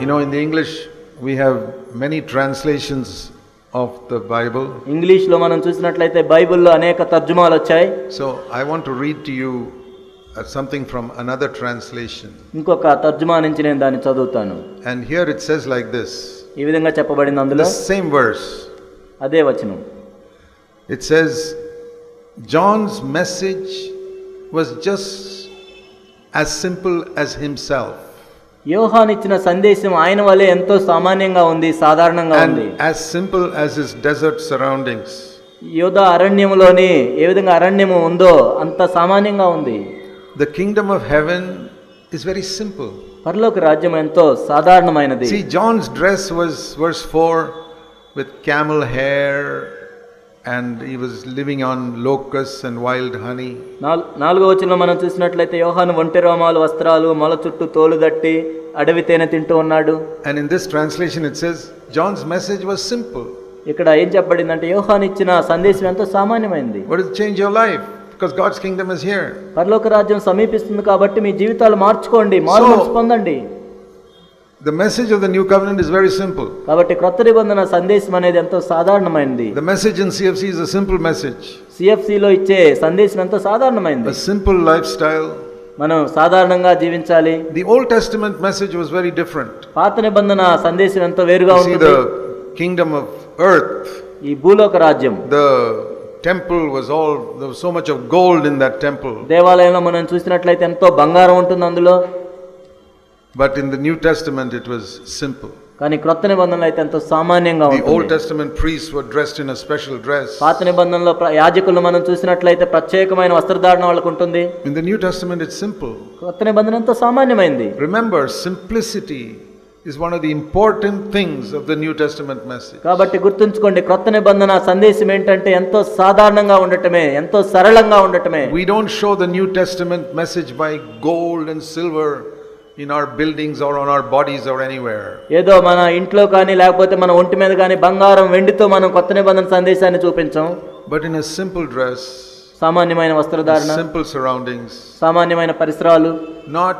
You know, in the English we have many translations of the Bible. English లో మనం చూసినట్లయితే బైబిల్లో అనేక తర్జుమాలు వచ్చాయి. So I want to read to you something from another translation. ఇంకొక తర్జుమా నుంచి నేను దాన్ని చదువుతాను. And here it says like this. ఈ విధంగా చెప్పబడింది అందులో. The same verse. అదే వచనం. It says John's message was just as simple as himself. యోహాను ఇచ్చిన సందేశం ఆయన వలె ఎంతో సామాన్యంగా ఉంది, సాధారణంగా ఉంది. And as simple as his desert surroundings. యోధా అరణ్యములోని ఏ విధంగా అరణ్యము ఉందో అంత సామాన్యంగా ఉంది. The kingdom of heaven is very simple. పరలోక రాజ్యం ఎంతో సాధారణమైనది. See, John's dress was, verse 4, with camel hair, and he was living on locusts and wild honey. 4వ వచనంలో మనం చూసినట్లయితే యోహాను ఒంటె రోమాలు వస్త్రాలు మొల చుట్టూ తోలు దట్టి అడవి తేనె తింటూ ఉన్నాడు. And in this translation it says John's message was simple. ఇక్కడ ఏం చెప్పబడిందంటే యోహాను ఇచ్చిన సందేశం ఎంతో సామాన్యమైనది. What will change your life? Because God's kingdom is here. పరలోక రాజ్యం సమీపిస్తుంది కాబట్టి మీ జీవితాలు మార్చుకోండి, మారుమనసు పొందండి. The message of the new covenant is very simple. కాబట్టి క్రొత్త నిబంధన సందేశం అనేది ఎంతో సాధారణమైనది. The message in CFC is a simple message. CFC లో ఇచ్చే సందేశం ఎంతో సాధారణమైనది. A simple lifestyle. మనం సాధారణంగా జీవించాలి. The Old Testament message was very different. పాత నిబంధన సందేశం ఎంతో వేరుగా ఉంటుంది. See, the kingdom of earth, ఈ భూలోక రాజ్యం, the temple was all, there was so much of gold in that temple. దేవాలయంలో మనం చూసినట్లయితే ఎంతో బంగారం ఉంటుంది అందులో. But in the New Testament it was simple. కానీ క్రొత్త నిబంధనలో అయితే ఎంతో సామాన్యంగా ఉంటుంది. The Old Testament priests were dressed in a special dress. పాత నిబంధనలో యాజకులు మనం చూసినట్లయితే ప్రత్యేకమైన వస్త్రధారణ వాళ్ళకు ఉంటుంది. In the New Testament it's simple. క్రొత్త నిబంధన ఎంతో సామాన్యమైంది. Remember, simplicity is one of the important things of the New Testament message. కాబట్టి గుర్తుంచుకోండి, క్రొత్త నిబంధన సందేశం ఏంటంటే ఎంతో సాధారణంగా ఉండటమే, ఎంతో సరళంగా ఉండటమే. We don't show the New Testament message by gold and silver in our buildings or on our bodies or anywhere. ఏదో మన ఇంట్లో కానీ లేకపోతే మన ఒంటి మీద కానీ బంగారం వెండితో మనం కొత్త నిబంధన సందేశాన్ని చూపించం. But in a simple dress, సామాన్యమైన వస్త్రధారణ, simple surroundings, సామాన్యమైన పరిసరాలు, not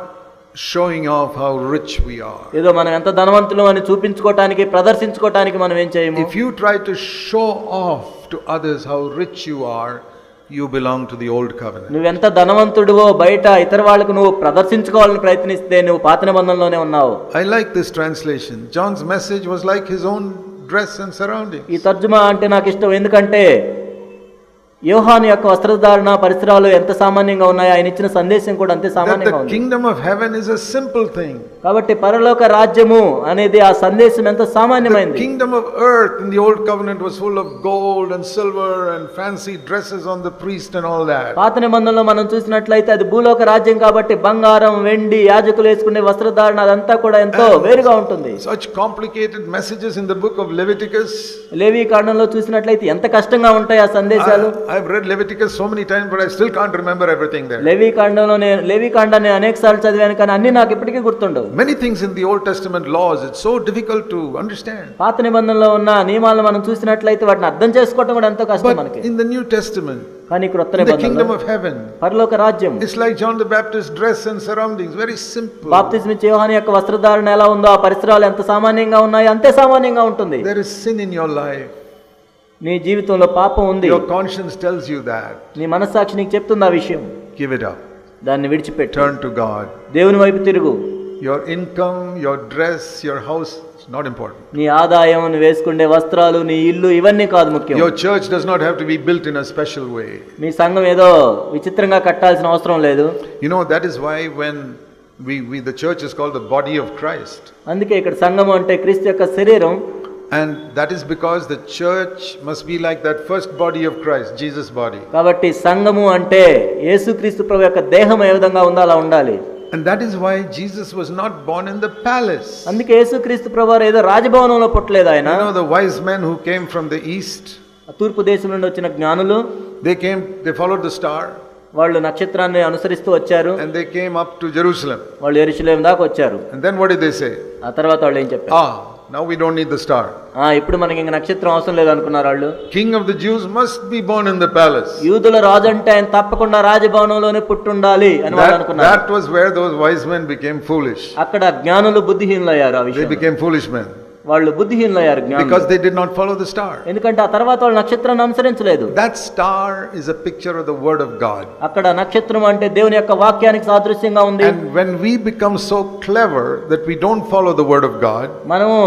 showing off how rich we are. ఏదో మనం ఎంత ధనవంతులు అని చూపించుకోవడానికి, ప్రదర్శించుకోవడానికి మనం ఏం చేయము. If you try to show off to others how rich you are, you belong to the old covenant. నువ్వెంత ధనవంతుడివో బయట ఇతర వాళ్ళకు నువ్వు ప్రదర్శించుకోవాలని ప్రయత్నిస్తే నువ్వు పాత నిబంధనలోనే ఉన్నావు. I like this translation. John's message was like his own dress and surroundings. ఈ తర్జుమా అంటే నాకు ఇష్టం, ఎందుకంటే యోహాను యొక్క వస్త్రధారణ పరిసరాలు ఎంత సామాన్యంగా ఉన్నాయో ఆయన ఇచ్చిన సందేశం కూడా అంతే సామాన్యంగా ఉంది. The kingdom of heaven is a simple thing. కాబట్టి పరలోక రాజ్యము అనేది ఆ సందేశం ఎంత సామాన్యమైనది. The kingdom of earth in the old covenant was full of gold and silver and fancy dresses on the priest and all that. పాత నిబంధనలో మనం చూసినట్లయితే అది భూలోక రాజ్యం కాబట్టి బంగారం, వెండి, యాజకులు వేసుకునే వస్త్రధారణ అదంతా కూడా ఎంతో వేరుగా ఉంటుంది. Such complicated messages in the book of Leviticus. లేవి కాండంలో చూసినట్లయితే ఎంత కష్టంగా ఉంటాయి ఆ సందేశాలు. I've read Leviticus so many times, but I still can't remember everything there. లేవి కాండాన్ని అనేకసార్లు చదివాను, కానీ అన్ని నాకు ఇప్పటికీ గుర్తుండవు. Many things in the Old Testament laws, it's so difficult to understand. పాత నిబంధనలో ఉన్న నియమాలను మనం చూసినట్లయితే వాటిని అర్థం చేసుకోవడం కూడా ఎంతో కష్టం మనకి. But in the New Testament, కానీ క్రొత్త in the kingdom నిబంధనలో of heaven, పరలోక రాజ్యం, it's like John the Baptist dress and surroundings, very simple. బాప్తిస్మ ఇచ్చే యోహాను యొక్క వస్త్రధారణ ఎలా ఉందో ఆ పరిసరాలు ఎంత సామాన్యంగా ఉన్నాయో అంతే సామాన్యంగా ఉంటుంది. There is sin in your life. నీ జీవితంలో పాపం ఉంది. Your conscience tells you that. నీ మనస్సాక్షి నీకు చెప్తుంది ఆ విషయం. Give it up. దాన్ని విడిచిపెట్టు. Turn to God. దేవుని వైపు తిరుగు. Your income, your dress, your house is not important. నీ ఆదాయం, నువ్వు వేసుకునే వస్త్రాలు, నీ ఇల్లు, ఇవన్నీ కాదు ముఖ్యం. Your church does not have to be built in a special way. మీ సంఘం ఏదో విచిత్రంగా కట్టాల్సిన అవసరం లేదు. You know, that is why when the church is called the body of Christ. అందుకే ఇక్కడ సంఘం అంటే క్రీస్తు యొక్క శరీరం. And that is because the church must be like that first body of Christ, Jesus' body. కాబట్టి సంఘము అంటే యేసుక్రీస్తు ప్రభు యొక్క దేహం ఏ విధంగా ఉందో అలా ఉండాలి. And that is why Jesus was not born in the palace. అందుకే యేసుక్రీస్తు ప్రభు ఏదో రాజభవనంలో పుట్టలేదు ఆయన. You know, the wise men who came from the east, తూర్పు దేశం నుండి వచ్చిన జ్ఞానులు, they followed the star. వాళ్ళు నక్షత్రాన్ని అనుసరిస్తూ వచ్చారు. And they came up to Jerusalem. వాళ్ళు యెరూషలేము దాకా వచ్చారు. And then what did they say? ఆ తర్వాత వాళ్ళు ఏం చెప్పారు? Now we don't need the star. ఇప్పుడు మనకి ఇంక నక్షత్రం అవసరం లేదు అనుకున్నారు వాళ్ళు. King of the Jews must be born in the palace. యూదుల రాజు అంటే ఆయన తప్పకుండా రాజభవనంలోనే పుట్టుండాలి అని వాళ్ళు అనుకున్నారు. That was where those wise men became foolish. అక్కడ జ్ఞానులు బుద్ధిహీనులయ్యారు. ఆ విషయం They became foolish men. వాళ్ళు బుద్ధిహీనులయ్యారు జ్ఞానులు. Because they did not follow the star. ఎందుకంటే ఆ తర్వాత వాళ్ళు నక్షత్రాన్ని అనుసరించలేదు. That star is a picture of the word of God. అక్కడ నక్షత్రం అంటే దేవుని యొక్క వాక్యానికి సాదృశ్యంగా ఉంది. And when we become so clever that we don't follow the word of God, మనము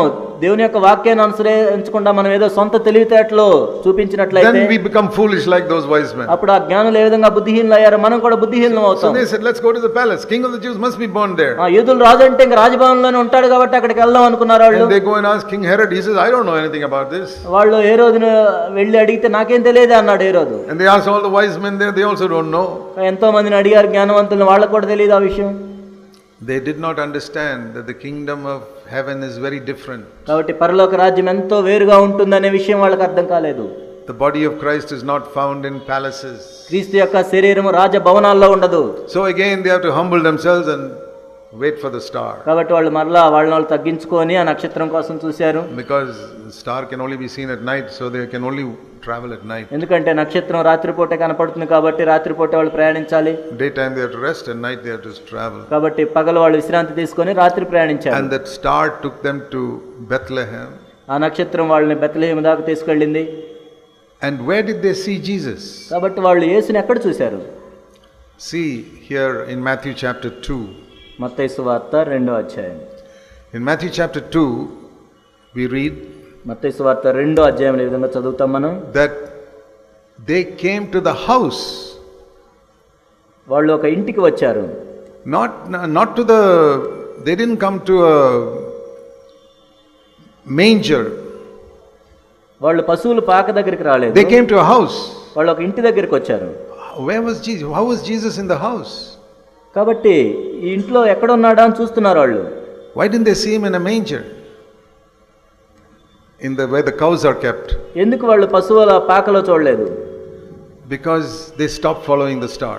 దేవుని యొక్క వాక్యాన్ని అనుసరించకుండా మనం ఏదో సొంత తెలివితేటలు చూపించినట్లయితే then we become foolish like those wise men. అప్పుడు ఆ జ్ఞానులు ఏ విధంగా బుద్ధిహీనులయ్యారో మనం కూడా బుద్ధిహీనులం So అవుతాం. they said, let's go to the palace. King of the Jews must be born there. యూదుల రాజు అంటే ఇంకా రాజభవనంలోనే ఉంటాడు కాబట్టి అక్కడికి వెళ్దాం అనుకున్నారు వాళ్ళు. And they go and ask King Herod. He says, I don't know anything about this. వాళ్ళు ఏ రోజున వెళ్ళి అడిగితే నాకేం తెలియదు అన్నాడు ఏ రోజు. And they asked all the wise men there. They also don't know. ఎంతో మందిని అడిగారు జ్ఞానవంతులను, వాళ్ళకు కూడా తెలియదు ఆ విషయం. They did not understand that the kingdom of heaven is very different. కాబట్టి పరలోక రాజ్యం ఎంతో వేరుగా ఉంటుందనే విషయం వాళ్ళకి అర్థం కాలేదు. The body of Christ is not found in palaces. క్రీస్తు యొక్క శరీరము రాజభవనాల్లో ఉండదు. So again they have to humble themselves and wait for the star. కాబట్టి వాళ్ళు మరలా వాళ్ళని తగ్గించుకొని ఆ నక్షత్రం కోసం చూశారు. Because the star can only be seen at night, so they can only travel at night. ఎందుకంటే నక్షత్రం రాత్రిపూట కనపడుతుంది కాబట్టి రాత్రిపూట వాళ్ళు ప్రయాణించాలి. Daytime they have to rest, and night they have to travel. కాబట్టి పగలు వాళ్ళు విశ్రాంతి తీసుకొని రాత్రి ప్రయాణించారు. And that star took them to Bethlehem. ఆ నక్షత్రం వాళ్ళని బెత్లెహేము దాకా తీసుకెళ్ళింది. And where did they see Jesus? కాబట్టి వాళ్ళు యేసుని ఎక్కడ చూశారు? See here in Matthew chapter 2. మత్తయి సువార్త 2వ అధ్యాయం. In Matthew chapter 2 we read మత్తయి సువార్త 2వ అధ్యాయంలో ఈ విధంగా చదువుతాం మనం. that they came to the house. వాళ్ళు ఒక ఇంటికి వచ్చారు. Not to the, they didn't come to a manger. వాళ్ళు పశువుల పాక దగ్గరికి రాలేదు. They came to a house. వాళ్ళు ఒక ఇంటి దగ్గరికి వచ్చారు. Where was Jesus? How was Jesus in the house? కాబట్టి ఈ ఇంట్లో ఎక్కడ ఉన్నాడా అని చూస్తున్నారు వాళ్ళు. Why didn't they see him in a manger? In the where the cows are kept. ఎందుకు వాళ్ళు పశువుల పాకలో చూడలేదు? Because they stopped following the star.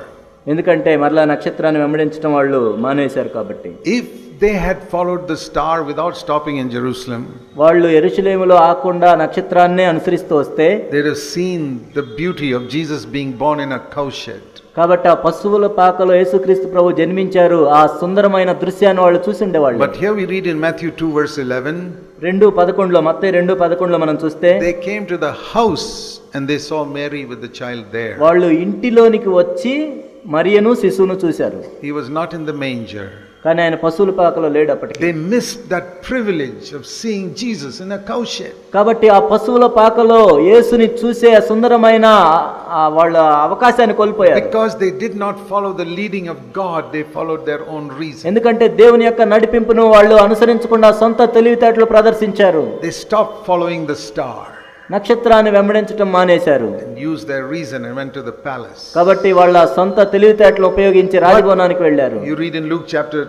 ఎందుకంటే మరలా నక్షత్రాన్ని వెంబడించడం వాళ్ళు మానేశారు కాబట్టి. If they had followed the star without stopping in Jerusalem, వాళ్ళు యెరూషలేములో ఆకుండా నక్షత్రాన్నే అనుసరిస్తూ వస్తే they'd have seen the beauty of Jesus being born in a cow shed. కాబట్టి ఆ పశువుల పాకలో యేసుక్రీస్తు ప్రభు జన్మించారు. ఆ సుందరమైన దృశ్యాన్ని వాళ్ళు చూసి ఉండేవాళ్ళు. But here we read in Matthew 2 verse 11, 2:11 మత్తయి 2:11 మనం చూస్తే they came to the house and they saw Mary with the child there. వాళ్ళు ఇంటిలోనికి వచ్చి మరియను శిశువును చూశారు. He was not in the manger. కానీ ఆయన పశువుల పాకలో లేడు అప్పటికి. They missed that privilege of seeing Jesus in a cow shed. కాబట్టి ఆ పశువుల పాకలో యేసుని చూసే సుందరమైన వాళ్ళ అవకాశాన్ని కోల్పోయారు. Because they did not follow the leading of God, they followed their own reason. ఎందుకంటే దేవుని యొక్క నడిపింపును వాళ్ళు అనుసరించకుండా సొంత తెలివితేటలు ప్రదర్శించారు. They stopped following the star. నక్షత్రాన్ని వెంబడించడం మానేశారు. And used their reason and went to the palace. కాబట్టి వాళ్ళ సొంత తెలివితేటలు ఉపయోగించి రాజభవనానికి వెళ్ళారు. You read in Luke chapter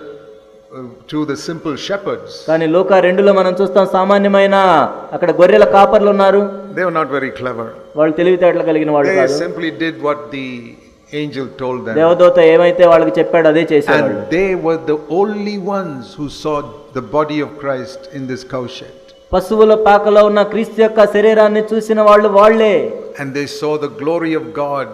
2 the simple shepherds. కానీ లూకా 2లో మనం చూస్తాం సామాన్యమైన అక్కడ గొర్రెల కాపర్లు ఉన్నారు. They were not very clever. వాళ్ళు తెలివితేటలు కలిగిన వాళ్ళు They కాదు. simply did what the angel told them. దేవదూత ఏమైతే వాళ్ళకి చెప్పాడో అదే చేశారు. And they were the only ones who saw the body of Christ in this cow shed. పశువుల పాకలో ఉన్న క్రీస్తు యొక్క శరీరాన్ని చూసిన వాళ్ళు వాళ్ళే. And they saw the glory of God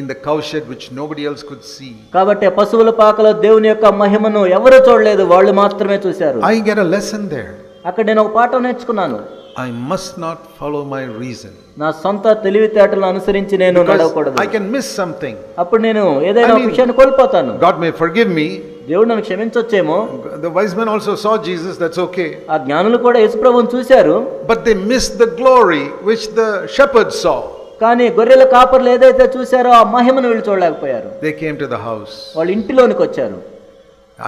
in the cow shed which nobody else could see. కాబట్టి పశువుల పాకలో దేవుని యొక్క మహిమను ఎవరు చూడలేదు, వాళ్ళు మాత్రమే చూశారు. I get a lesson there. అక్కడ నేను ఒక పాఠం నేర్చుకున్నాను. I must not follow my reason. నా సొంత తెలివితేటలను అనుసరించి నేను నడవకూడదు. I can miss something. అప్పుడు నేను ఏదైనా ఒక విషయాన్ని కోల్పోతాను. God may forgive me. దేవుడు నన్ను క్షమించొచ్చేమో. The wise men also saw Jesus, that's okay. ఆ జ్ఞానులు కూడా యేసుప్రభువుని చూశారు. But they missed the glory which the shepherds saw. కానీ గొర్రెల కాపర్లు ఏదైతే చూశారో ఆ మహిమను వీళ్ళు చూడలేకపోయారు. They came to the house. వాళ్ళు ఇంటిలోనికి వచ్చారు.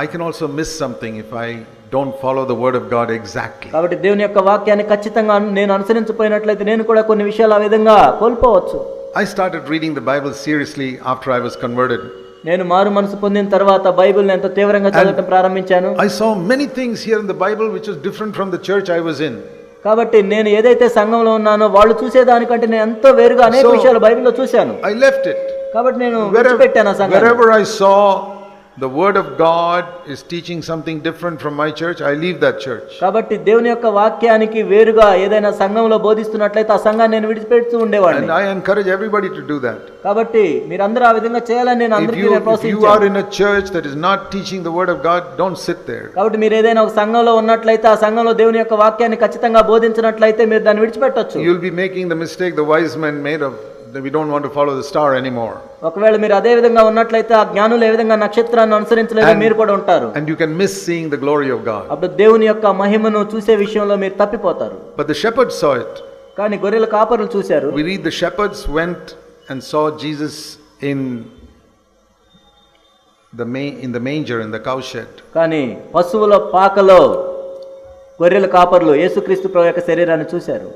I can also miss something if I don't follow the word of God exactly. కాబట్టి దేవుని యొక్క వాక్యాన్ని ఖచ్చితంగా నేను అనుసరించపోయినట్లయితే నేను కూడా కొన్ని విషయాలు ఆ విధంగా కోల్పోవచ్చు. I started reading the Bible seriously after I was converted. నేను మారు మనసు పొందిన తర్వాత బైబిల్ని ఎంతో తీవ్రంగా చదవడం ప్రారంభించాను. I saw many things here in the Bible which was different from the church I was in. కాబట్టి నేను ఏదైతే సంఘంలో ఉన్నానో వాళ్ళు చూసేదానికంటే నేను ఎంతో వేరుగా అనేక విషయాలు బైబిల్లో చూశాను. I left it. కాబట్టి నేను విడిచిపెట్టాను ఆ సంఘాన్ని. Wherever I saw the word of God is teaching something different from my church, I leave that church. కాబట్టి దేవుని యొక్క వాక్యానికి వేరుగా ఏదైనా సంఘంలో బోధిస్తున్నట్లయితే ఆ సంఘాన్ని నేను విడిచిపెడుతూ ఉండేవాడిని. And I encourage everybody to do that. కాబట్టి మీరందరూ ఆ విధంగా చేయాలని నేను అందరికీ If you ప్రోత్సహించాను. are in a church that is not teaching the word of God, don't sit there. కాబట్టి మీరు ఏదైనా ఒక సంఘంలో ఉన్నట్లయితే ఆ సంఘంలో దేవుని యొక్క వాక్యాన్ని ఖచ్చితంగా బోధించినట్లయితే మీరు దాన్ని విడిచిపెట్టొచ్చు. You will be making the mistake the wise men made of that we don't want to follow the star anymore. ఒకవేళ మీరు అదే విధంగా ఉన్నట్లయితే ఆ జ్ఞానులు ఏ విధంగా నక్షత్రాన్ని అనుసరించలేదో మీరు కూడా ఉంటారు. And you can miss seeing the glory of God. అప్పుడు దేవుని యొక్క మహిమను చూసే విషయంలో మీరు తప్పిపోతారు. But the shepherds saw it. కానీ గొర్రెల కాపరులు చూశారు. We read the shepherds went and saw Jesus in the manger, in the cowshed. కానీ పశువుల పాకలో గొర్రెల కాపరులు యేసుక్రీస్తు ప్రభు యొక్క శరీరాన్ని చూశారు.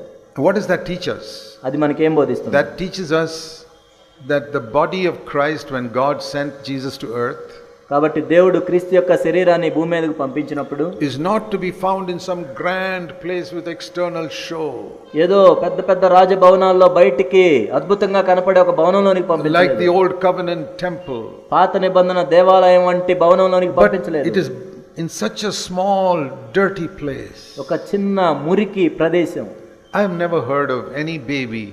What does that teach us? అది మనకి ఏం బోధిస్తుంది? That teaches us that the body of Christ, when God sent Jesus to earth, కాబట్టి దేవుడు క్రీస్తు యొక్క శరీరాన్ని భూమి మీదకు పంపించినప్పుడు is not to be found in some grand place with external show. ఏదో పెద్ద పెద్ద రాజభవనాల్లో బయటికి అద్భుతంగా కనపడే ఒక భవనంలోనికి పంపించలేదు. Like the old covenant temple. పాత నిబంధన దేవాలయం వంటి భవనంలోనికి పంపించలేదు. It is in such a small dirty place. ఒక చిన్న మురికి ప్రదేశం. I have never heard of any baby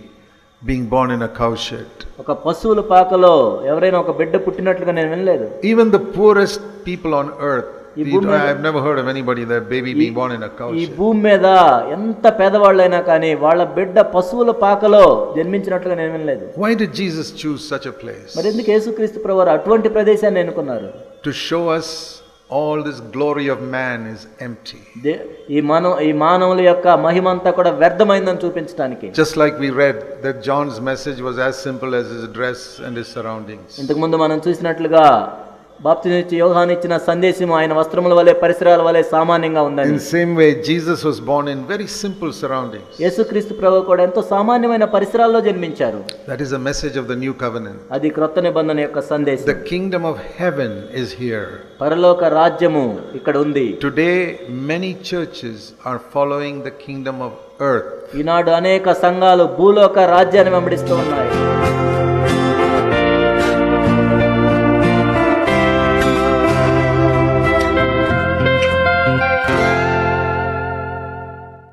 being born in a cowshed. ఒక పశువుల పాకలో ఎవరైనా ఒక బిడ్డ పుట్టినట్లుగా నేను వినలేదు. Even the poorest people on earth, I have never heard of anybody that baby being born in a cowshed. ఈ భూమి మీద ఎంత పేదవాళ్ళైనా కానీ వాళ్ళ బిడ్డ పశువుల పాకలో జన్మించినట్లుగా నేను వినలేదు. Why did Jesus choose such a place? మరి ఎందుకు యేసుక్రీస్తు ప్రభువారు అటువంటి ప్రదేశాన్ని ఎన్నుకున్నారు? To show us all this glory of man is empty. ఈ మానవుల యొక్క మహిమంతా కూడా వ్యర్థమైందని చూపించడానికి. Just like we read that John's message was as simple as his dress and his surroundings. ఇంతకు ముందు మనం చూసినట్లుగా బాప్తిసం ఇచ్చి యోహాను ఇచ్చిన సందేశం ఆయన వస్త్రముల వలె పరిసరాల వలె సామాన్యంగా ఉందని. In the same way Jesus was born in very simple surroundings. యేసుక్రీస్తు ప్రభువు కూడా ఎంతో సామాన్యమైన పరిసరాల్లో జన్మించారు. That is the message of the new covenant. అది క్రొత్త నిబంధన యొక్క సందేశం. The kingdom of heaven is here. పరలోక రాజ్యము ఇక్కడ ఉంది. Today many churches are following the kingdom of earth. ఈనాడు అనేక సంఘాలు భూలోక రాజ్యాన్ని వెంబడిస్తూ ఉన్నాయి.